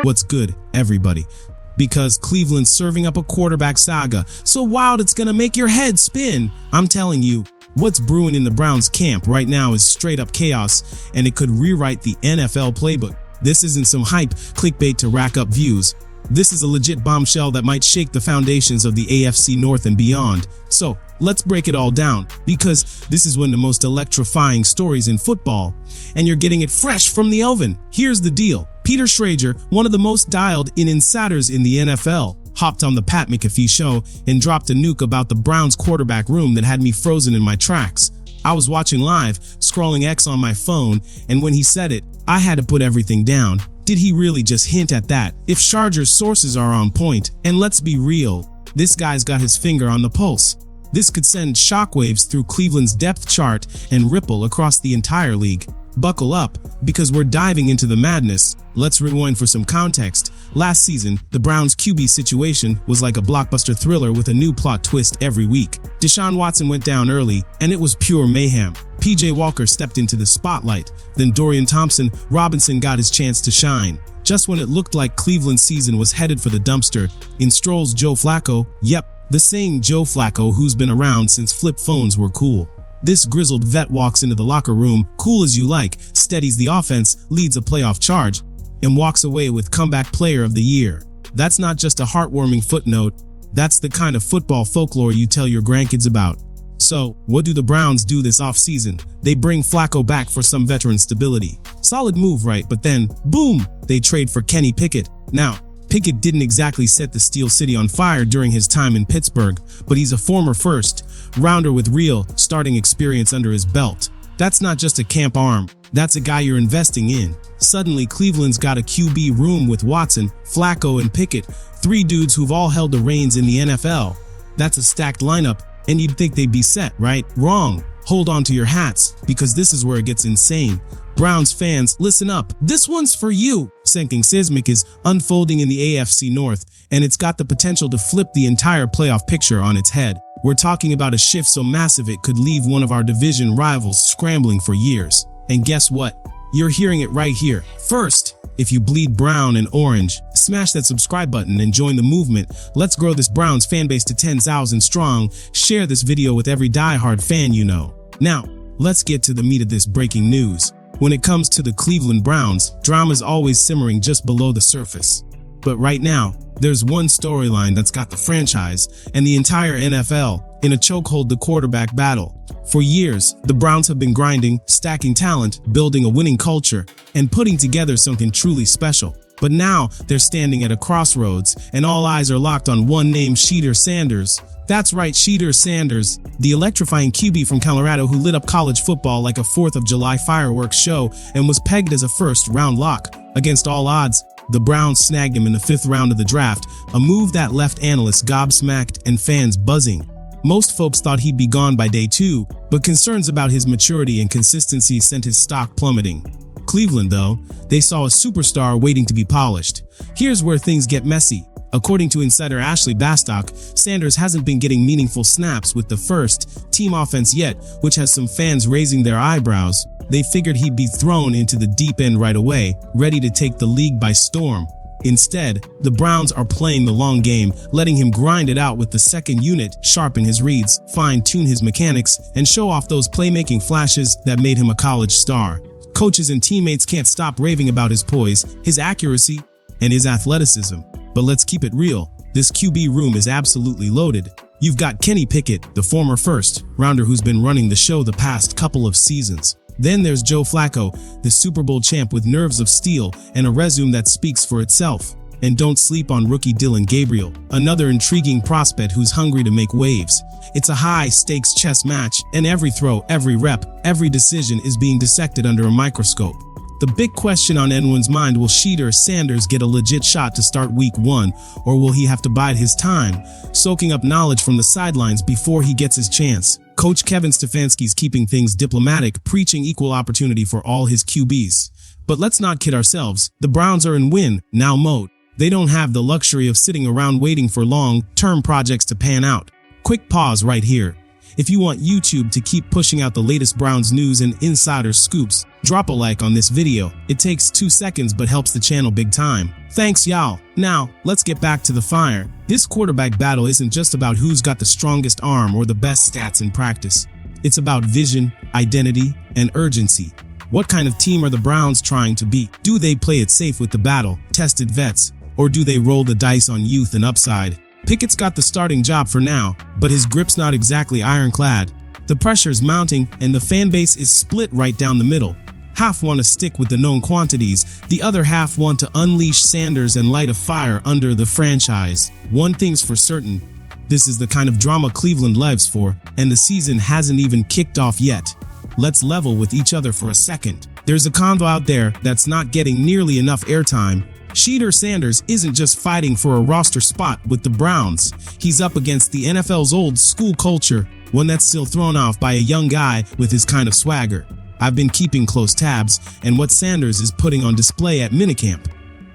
What's good, everybody? Because Cleveland's serving up a quarterback saga so wild it's gonna make your head spin. I'm telling you, what's brewing in the Browns camp right now is straight up chaos, and it could rewrite the NFL playbook. This isn't some hype clickbait to rack up views. This is a legit bombshell that might shake the foundations of the AFC North and beyond. So let's break it all down, because this is one of the most electrifying stories in football, and you're getting it fresh from the oven. Here's the deal. Peter Schrager, one of the most dialed-in insiders in the NFL, hopped on the Pat McAfee show and dropped a nuke about the Browns quarterback room that had me frozen in my tracks. I was watching live, scrolling X on my phone, and when he said it, I had to put everything down. Did he really just hint at that? If Schrager's sources are on point, and let's be real, this guy's got his finger on the pulse. This could send shockwaves through Cleveland's depth chart and ripple across the entire league. Buckle up, because we're diving into the madness. Let's rewind for some context. Last season, the Browns' QB situation was like a blockbuster thriller with a new plot twist every week. Deshaun Watson went down early, and it was pure mayhem. PJ Walker stepped into the spotlight. Then Dorian Thompson-Robinson got his chance to shine. Just when it looked like Cleveland's season was headed for the dumpster, in strolls Joe Flacco. Yep, the same Joe Flacco who's been around since flip phones were cool. This grizzled vet walks into the locker room, cool as you like, steadies the offense, leads a playoff charge, and walks away with Comeback Player of the Year. That's not just a heartwarming footnote, that's the kind of football folklore you tell your grandkids about. So, what do the Browns do this offseason? They bring Flacco back for some veteran stability. Solid move, right? But then, boom, they trade for Kenny Pickett. Now, Pickett didn't exactly set the Steel City on fire during his time in Pittsburgh, but he's a former first-rounder with real starting experience under his belt. That's not just a camp arm, that's a guy you're investing in. Suddenly, Cleveland's got a QB room with Watson, Flacco, and Pickett, three dudes who've all held the reins in the NFL. That's a stacked lineup, and you'd think they'd be set, right? Wrong. Hold on to your hats, because this is where it gets insane. Browns fans, listen up. This one's for you. Something seismic is unfolding in the AFC North, and it's got the potential to flip the entire playoff picture on its head. We're talking about a shift so massive it could leave one of our division rivals scrambling for years. And guess what? You're hearing it right here. First, if you bleed brown and orange, smash that subscribe button and join the movement. Let's grow this Browns fanbase to 10,000 strong. Share this video with every diehard fan you know. Now, let's get to the meat of this breaking news. When it comes to the Cleveland Browns, drama's always simmering just below the surface. But right now, there's one storyline that's got the franchise and the entire NFL in a chokehold: the quarterback battle. For years, the Browns have been grinding, stacking talent, building a winning culture, and putting together something truly special. But now, they're standing at a crossroads, and all eyes are locked on one name: Shedeur Sanders. That's right, Shedeur Sanders, the electrifying QB from Colorado who lit up college football like a 4th of July fireworks show and was pegged as a first-round lock. Against all odds, the Browns snagged him in the 5th round of the draft, a move that left analysts gobsmacked and fans buzzing. Most folks thought he'd be gone by day 2, but concerns about his maturity and consistency sent his stock plummeting. Cleveland, though, they saw a superstar waiting to be polished. Here's where things get messy. According to insider Ashley Bastock, Sanders hasn't been getting meaningful snaps with the first-team offense yet, which has some fans raising their eyebrows. They figured he'd be thrown into the deep end right away, ready to take the league by storm. Instead, the Browns are playing the long game, letting him grind it out with the second unit, sharpen his reads, fine-tune his mechanics, and show off those playmaking flashes that made him a college star. Coaches and teammates can't stop raving about his poise, his accuracy, and his athleticism. But let's keep it real. This QB room is absolutely loaded. You've got Kenny Pickett, the former first-rounder who's been running the show the past couple of seasons. Then there's Joe Flacco, the Super Bowl champ with nerves of steel and a resume that speaks for itself. And don't sleep on rookie Dillon Gabriel, another intriguing prospect who's hungry to make waves. It's a high-stakes chess match, and every throw, every rep, every decision is being dissected under a microscope. The big question on anyone's mind: will Shedeur Sanders get a legit shot to start week 1, or will he have to bide his time, soaking up knowledge from the sidelines before he gets his chance? Coach Kevin Stefanski's keeping things diplomatic, preaching equal opportunity for all his QBs. But let's not kid ourselves, the Browns are in win-now mode. They don't have the luxury of sitting around waiting for long-term projects to pan out. Quick pause right here. If you want YouTube to keep pushing out the latest Browns news and insider scoops, drop a like on this video. It takes 2 seconds but helps the channel big time. Thanks y'all. Now, let's get back to the fire. This quarterback battle isn't just about who's got the strongest arm or the best stats in practice. It's about vision, identity, and urgency. What kind of team are the Browns trying to be? Do they play it safe with the battle-tested vets, or do they roll the dice on youth and upside? Pickett's got the starting job for now, but his grip's not exactly ironclad. The pressure's mounting and the fan base is split right down the middle. Half want to stick with the known quantities, the other half want to unleash Sanders and light a fire under the franchise. One thing's for certain, this is the kind of drama Cleveland lives for, and the season hasn't even kicked off yet. Let's level with each other for a second. There's a convo out there that's not getting nearly enough airtime. Shedeur Sanders isn't just fighting for a roster spot with the Browns. He's up against the NFL's old school culture, one that's still thrown off by a young guy with his kind of swagger. I've been keeping close tabs, and what Sanders is putting on display at minicamp.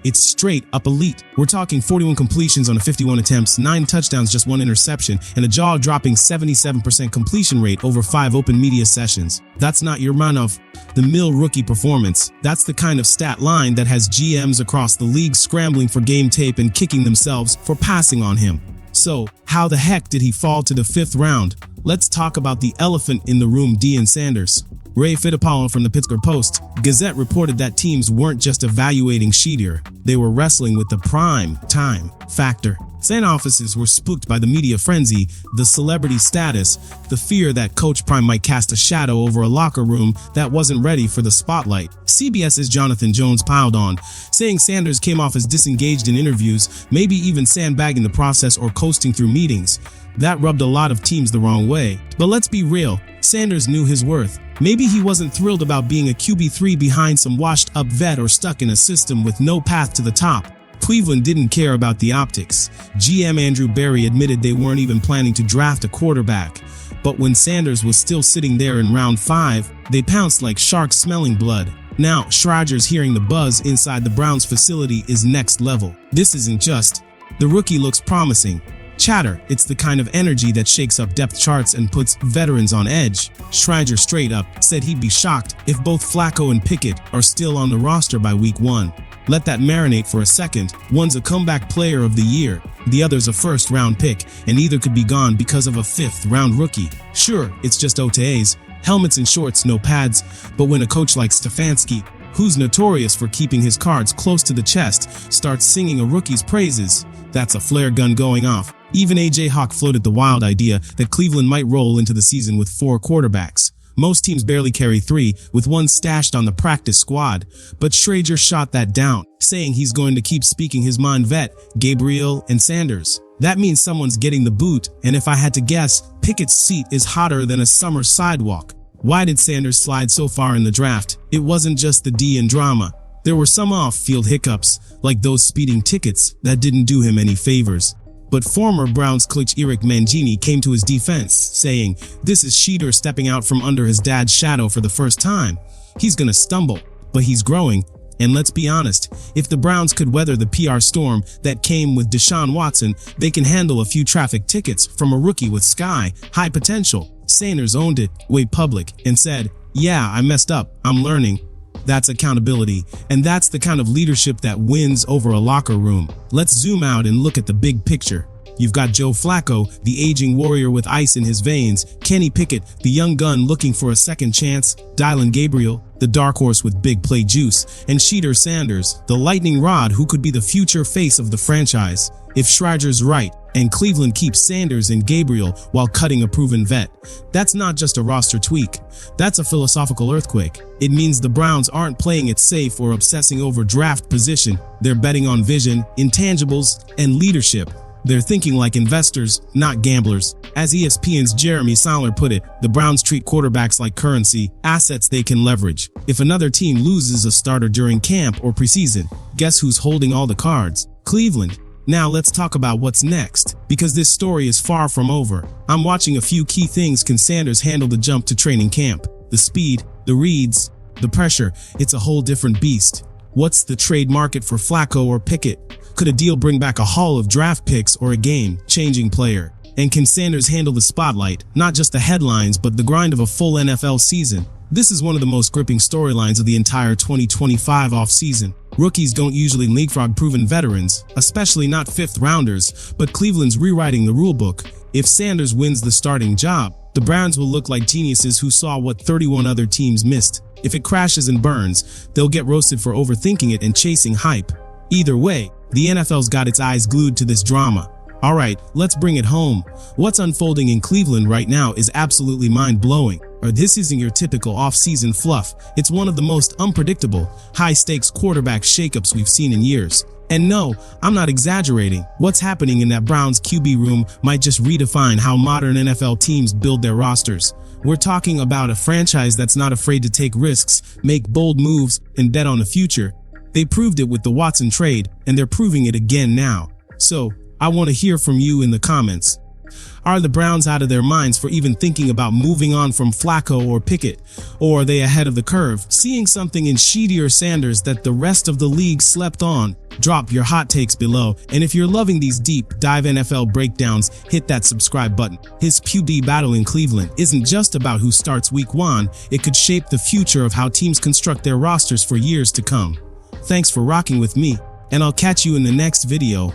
It's straight up elite. We're talking 41 completions on 51 attempts, 9 touchdowns, just 1 interception, and a jaw-dropping 77% completion rate over 5 open media sessions. That's not your run-of-the-mill rookie performance. That's the kind of stat line that has GMs across the league scrambling for game tape and kicking themselves for passing on him. So, how the heck did he fall to the 5th round? Let's talk about the elephant in the room, Dillon Sanders. Ray Fittipaldo from the Pittsburgh Post-Gazette reported that teams weren't just evaluating Shedeur, they were wrestling with the prime time factor. Fan offices were spooked by the media frenzy, the celebrity status, the fear that Coach Prime might cast a shadow over a locker room that wasn't ready for the spotlight. CBS's Jonathan Jones piled on, saying Sanders came off as disengaged in interviews, maybe even sandbagging the process or coasting through meetings. That rubbed a lot of teams the wrong way. But let's be real, Sanders knew his worth. Maybe he wasn't thrilled about being a QB3 behind some washed-up vet or stuck in a system with no path to the top. Cleveland didn't care about the optics. GM Andrew Berea admitted they weren't even planning to draft a quarterback. But when Sanders was still sitting there in round 5, they pounced like sharks smelling blood. Now, Schrager's hearing the buzz inside the Browns facility is next level. This isn't just, the rookie looks promising. Chatter, it's the kind of energy that shakes up depth charts and puts veterans on edge. Schrager straight up said he'd be shocked if both Flacco and Pickett are still on the roster by week 1. Let that marinate for a second. One's a comeback player of the year, the other's a first-round pick, and either could be gone because of a 5th-round rookie. Sure, it's just OTAs, helmets and shorts, no pads, but when a coach like Stefanski, who's notorious for keeping his cards close to the chest, starts singing a rookie's praises, that's a flare gun going off. Even AJ Hawk floated the wild idea that Cleveland might roll into the season with 4 quarterbacks. Most teams barely carry 3, with 1 stashed on the practice squad. But Schrager shot that down, saying he's going to keep speaking his mind vet, Gabriel and Sanders. That means someone's getting the boot, and if I had to guess, Pickett's seat is hotter than a summer sidewalk. Why did Sanders slide so far in the draft? It wasn't just the D and drama. There were some off-field hiccups, like those speeding tickets, that didn't do him any favors. But former Browns coach Eric Mangini came to his defense, saying, this is Shedeur stepping out from under his dad's shadow for the first time. He's gonna stumble, but he's growing. And let's be honest, if the Browns could weather the PR storm that came with Deshaun Watson, they can handle a few traffic tickets from a rookie with high potential. Sanders owned it, went public, and said, yeah, I messed up, I'm learning. That's accountability, and that's the kind of leadership that wins over a locker room. Let's zoom out and look at the big picture. You've got Joe Flacco, the aging warrior with ice in his veins, Kenny Pickett, the young gun looking for a second chance, Dillon Gabriel, the dark horse with big play juice, and Shedeur Sanders, the lightning rod who could be the future face of the franchise. If Schrager's right, and Cleveland keeps Sanders and Gabriel while cutting a proven vet, that's not just a roster tweak. That's a philosophical earthquake. It means the Browns aren't playing it safe or obsessing over draft position. They're betting on vision, intangibles, and leadership. They're thinking like investors, not gamblers. As ESPN's Jeremy Sauler put it, the Browns treat quarterbacks like currency, assets they can leverage. If another team loses a starter during camp or preseason, guess who's holding all the cards? Cleveland. Now let's talk about what's next, because this story is far from over. I'm watching a few key things. Can Sanders handle the jump to training camp? The speed, the reads, the pressure, it's a whole different beast. What's the trade market for Flacco or Pickett? Could a deal bring back a haul of draft picks or a game-changing player? And can Sanders handle the spotlight, not just the headlines, but the grind of a full NFL season? This is one of the most gripping storylines of the entire 2025 offseason. Rookies don't usually leapfrog proven veterans, especially not fifth-rounders, but Cleveland's rewriting the rulebook. If Sanders wins the starting job, the Browns will look like geniuses who saw what 31 other teams missed. If it crashes and burns, they'll get roasted for overthinking it and chasing hype. Either way, the NFL's got its eyes glued to this drama. Alright, let's bring it home. What's unfolding in Cleveland right now is absolutely mind-blowing. Or this isn't your typical off-season fluff. It's one of the most unpredictable, high-stakes quarterback shakeups we've seen in years. And no, I'm not exaggerating. What's happening in that Browns QB room might just redefine how modern NFL teams build their rosters. We're talking about a franchise that's not afraid to take risks, make bold moves, and bet on the future. They proved it with the Watson trade, and they're proving it again now. So, I want to hear from you in the comments. Are the Browns out of their minds for even thinking about moving on from Flacco or Pickett? Or are they ahead of the curve, seeing something in Shedeur Sanders that the rest of the league slept on? Drop your hot takes below, and if you're loving these deep dive NFL breakdowns, hit that subscribe button. His QB battle in Cleveland isn't just about who starts week 1, it could shape the future of how teams construct their rosters for years to come. Thanks for rocking with me, and I'll catch you in the next video.